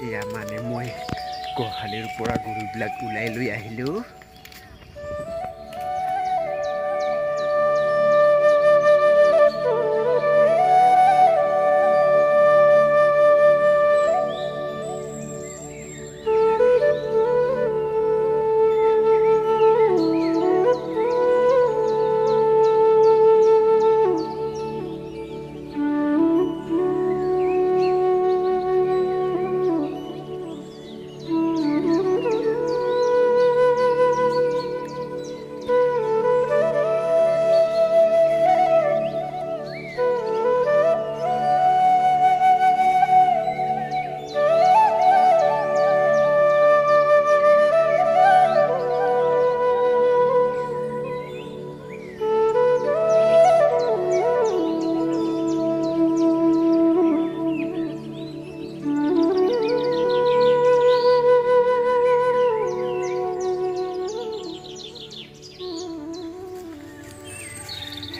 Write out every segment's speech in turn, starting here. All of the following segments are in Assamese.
এয়া মানে মই গোহালিৰ পৰা গৰুবিলাক ওলাই লৈ আহিলোঁ।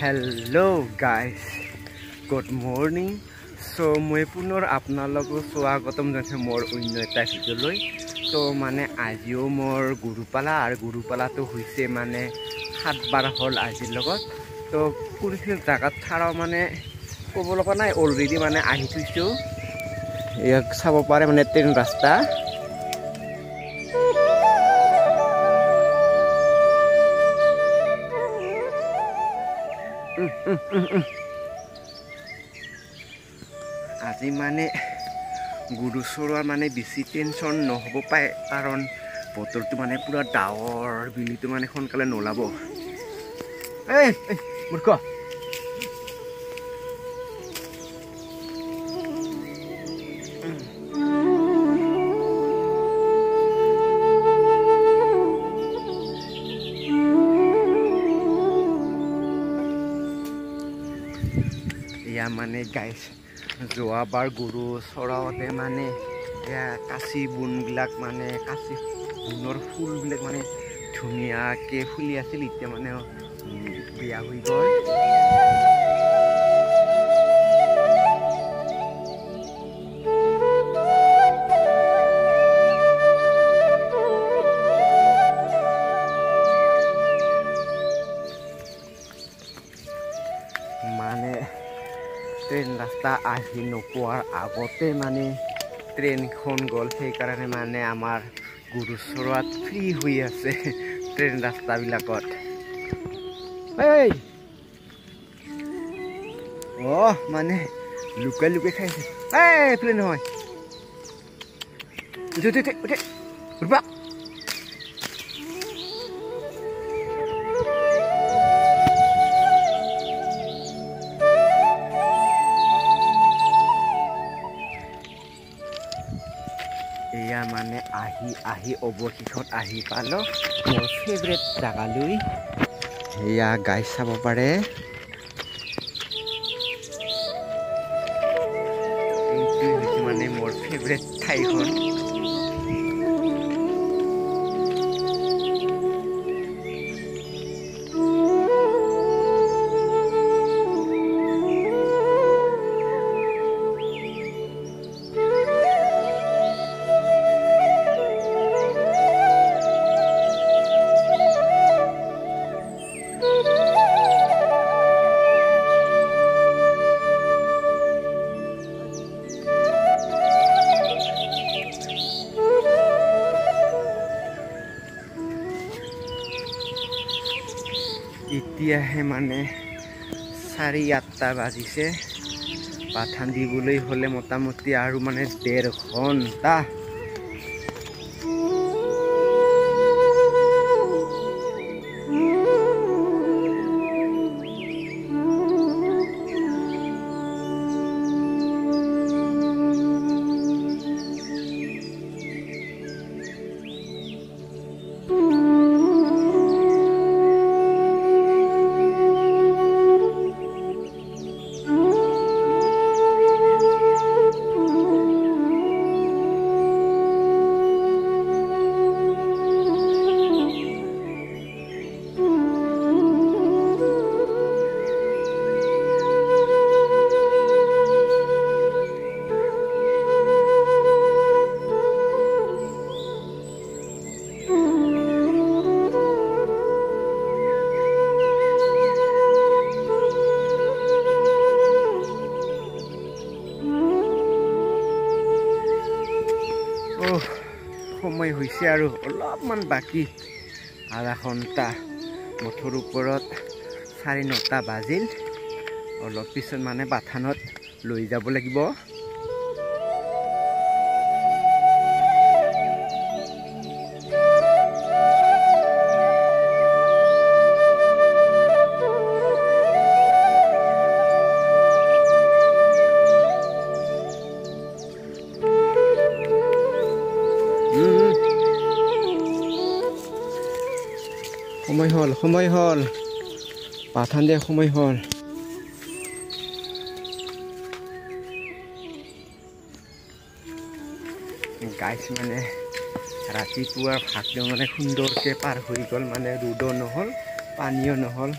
Hello guys, good morning. So মই পুনৰ আপোনালোকক স্বাগতম জনাইছোঁ মোৰ অন্য এটা ভিডিঅ'লৈ। তো মানে আজিও মোৰ গৰুপালা আৰু গৰুপালাটো হৈছে মানে 7 বাৰ হ'ল আজিৰ লগত। তো কোনখিনি জাগাত থাৰাও মানে ক'ব লগা নাই, অলৰেডি মানে আহি থৈছোঁ। ইয়াক চাব পাৰে মানে ট্ৰেইন ৰাস্তা। আজি মানে গৰু চৰোৱাৰ মানে বেছি টেনশ্যন নহ'ব পাৰে, কাৰণ বতৰটো মানে পুৰা ডাৱৰ, বিলিটো মানে সোনকালে নোলাব। মূৰ্খ এয়া মানে গাইছ যোৱাবাৰ গৰু চৰাওঁতে মানে এয়া কাচি বনবিলাক মানে কাচি বনৰ ফুলবিলাক মানে ধুনীয়াকৈ ফুলি আছিল, এতিয়া মানে বেয়া হৈ গ'ল। মানে ট্ৰেইন ৰাস্তা আহি নোপোৱাৰ আগতে মানে ট্ৰেইনখন গ'ল, সেইকাৰণে মানে আমাৰ গৰু চৰোৱাত ফ্ৰী হৈ আছে ট্ৰেইন ৰাস্তাবিলাকত। মানে লুকাই লুকাই খাইছে। এইফালে নহয়, এয়া মানে আহি অৱশেষত আহি পালোঁ মোৰ ফেভৰেট জাগালৈ। এয়া গাই চাব পাৰে, এইটোৱে হৈছে মানে মোৰ ফেভৰেট ঠাইখন। এতিয়াহে মানে 8:30 বাজিছে। পাঠান দিবলৈ হ'লে মোটামুটি আৰু মানে 1.5 ঘণ্টা। সময় হৈছে আৰু অলপমান বাকী আধা ঘণ্টা মুঠৰ ওপৰত 9:30 বাজিল অলপ পিছত মানে বাথানত লৈ যাব লাগিব সময় হল পাঠান দিয়া সময় হল গাইছ মানে ৰাতিপুৱাৰ ভাগটো মানে সুন্দৰকে পাৰ হৈ গ'ল মানে ৰ'দো নহ'ল পানীও নহ'ল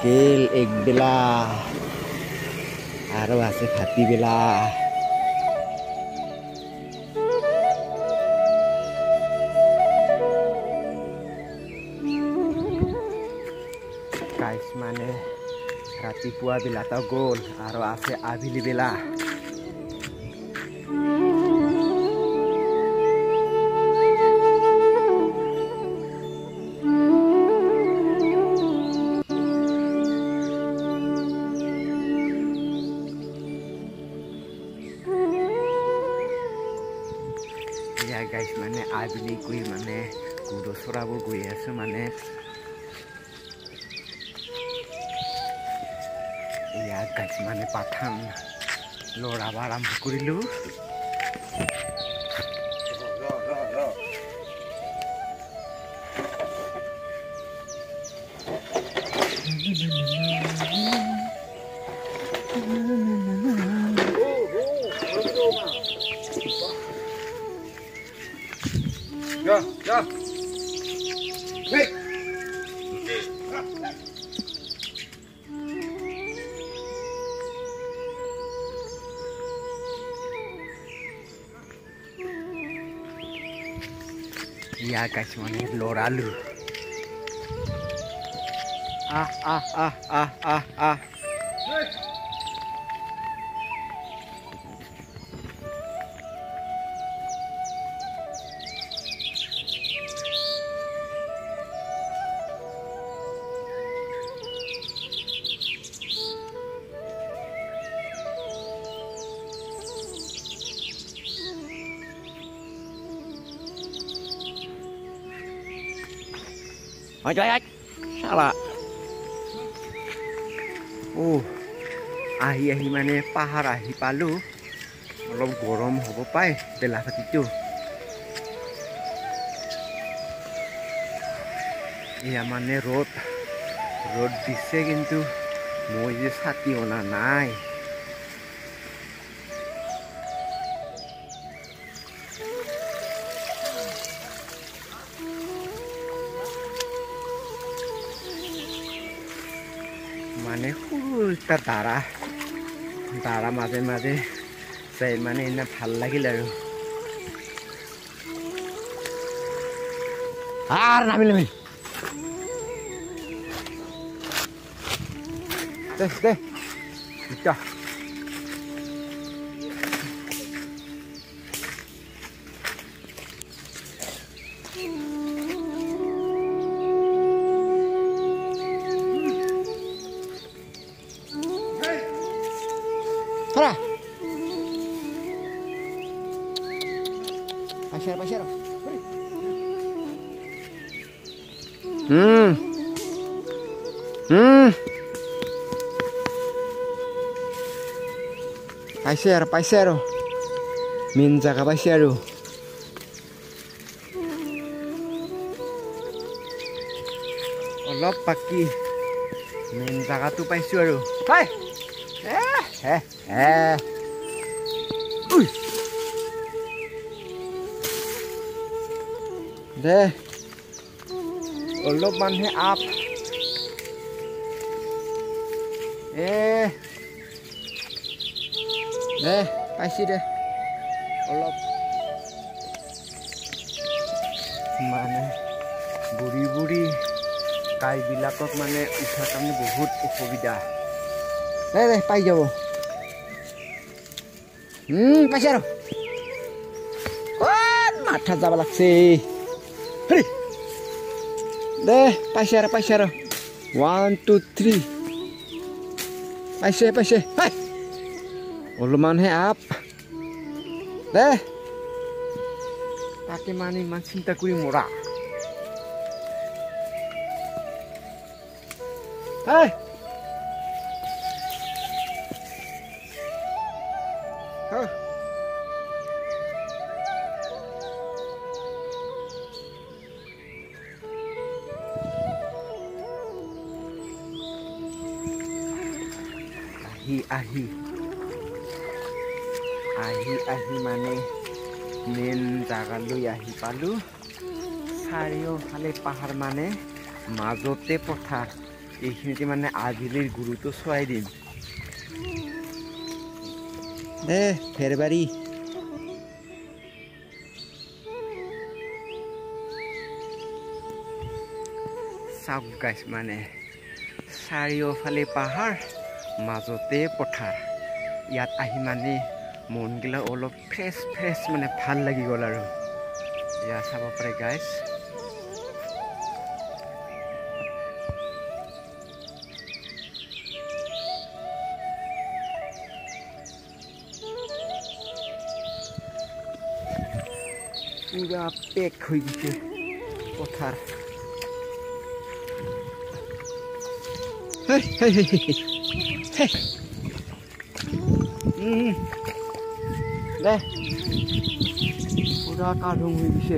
গেল এক বেলা আৰু আছে ভাতি বেলা গাইছ মানে ৰাতিপুৱা বেলাটা গ'ল আৰু আছে আবেলি বেলা গাইছ মানে আবেলি গৈ মানে গৰু চৰাব গৈ আছো মানে ইয়াত গাইছ মানে পাঠান লৰাব আৰম্ভ কৰিলো Ja. Hey. Ya guys, mana loralu. Ah. Hey. Oj, salah. Ahi মানে পাহাৰ আহি পালো অলপ গৰম হ'ব পায় বেলা ভাতিটো এয়া মানে ৰ'দ দিছে কিন্তু মই যে ছাতি অনা নাই মানে সৰু এটা দাৰা মাজে চাই মানে এনে ভাল লাগিল আৰু নামিল দে Para. Pasar. পাইছে আৰু মেইন জাগা পাইছে আৰু অলপ বাকী মেইন জাগাটো পাইছো আৰু দে অলপ মানুহে আপ দে পাইছি দে অলপ মানে বুঢ়ী গাইবিলাকক মানে উঠাৰ কাৰণে বহুত অসুবিধা দে পাই যাব পাইছে আৰু মাথা যাব লাগছে দে পাইছে আৰু 1 2 3 পাইছে অলপমানহে আপ দে তাকে মানে ইমান চিন্তা কৰি মৰা আহি মানে মেইন জাগালৈ আহি পালো চাৰিওফালে পাহাৰ মানে মাজতে পথাৰ এইখিনিতে মানে আবেলিৰ গুৰুটো চোৱাই দিম দে ফেৰবাৰী চাওক গাইছ মানে চাৰিওফালে পাহাৰ মাজতে পথাৰ ইয়াত আহি মানে মনগিলা অলপ ফ্ৰেছ মানে ভাল লাগি গ'ল আৰু এয়া চাব পাৰে গাইছ পুৰা পেক হৈ গৈছে পথাৰ দে পুৰা কাঢ়ুং হৈ গৈছে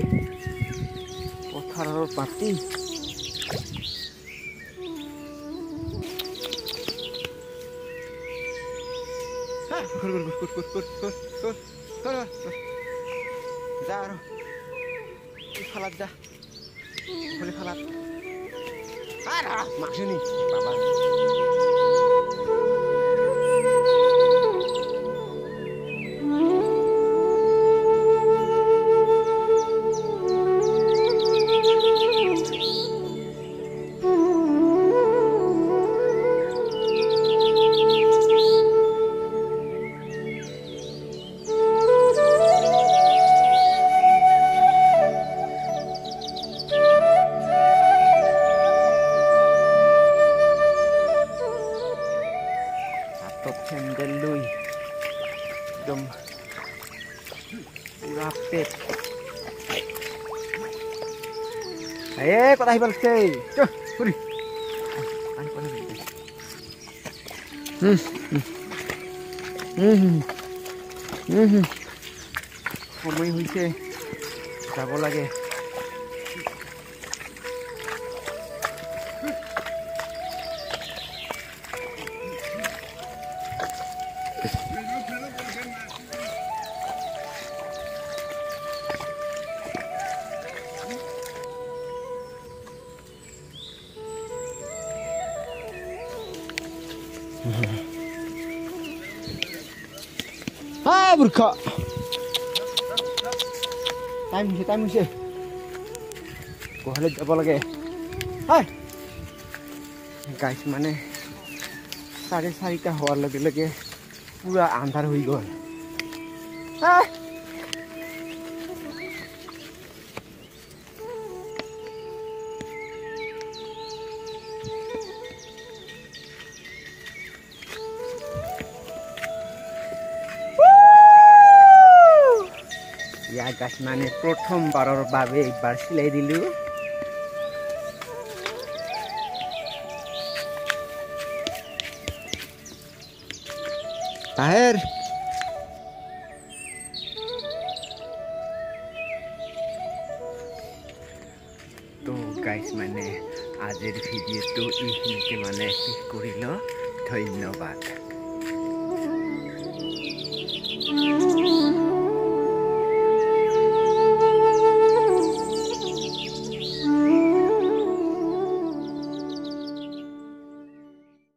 পথাৰৰ মাটি যা আৰু খালাত যা খালাত মাছনি বাবা চেন্দেল লৈ একদম পুৰা পেক কথা আহিব লাগছে সময় হৈছে যাব লাগে Burka. Time হৈছে. কোহলে যাব লাগে। হাই। গাইস মানে 4:30 হোৱাৰ লগে লগে পুৰা আন্ধাৰ হৈ গ'ল। হাই। গাছ মানে প্ৰথমবাৰেৰ বাবে একবাৰ সিলাই দিলু তাহেৰ তো গাইজ মানে আজিৰ ভিডিঅ'টো এইখিনিতে মানে শেষ কৰিলোঁ ধন্যবাদ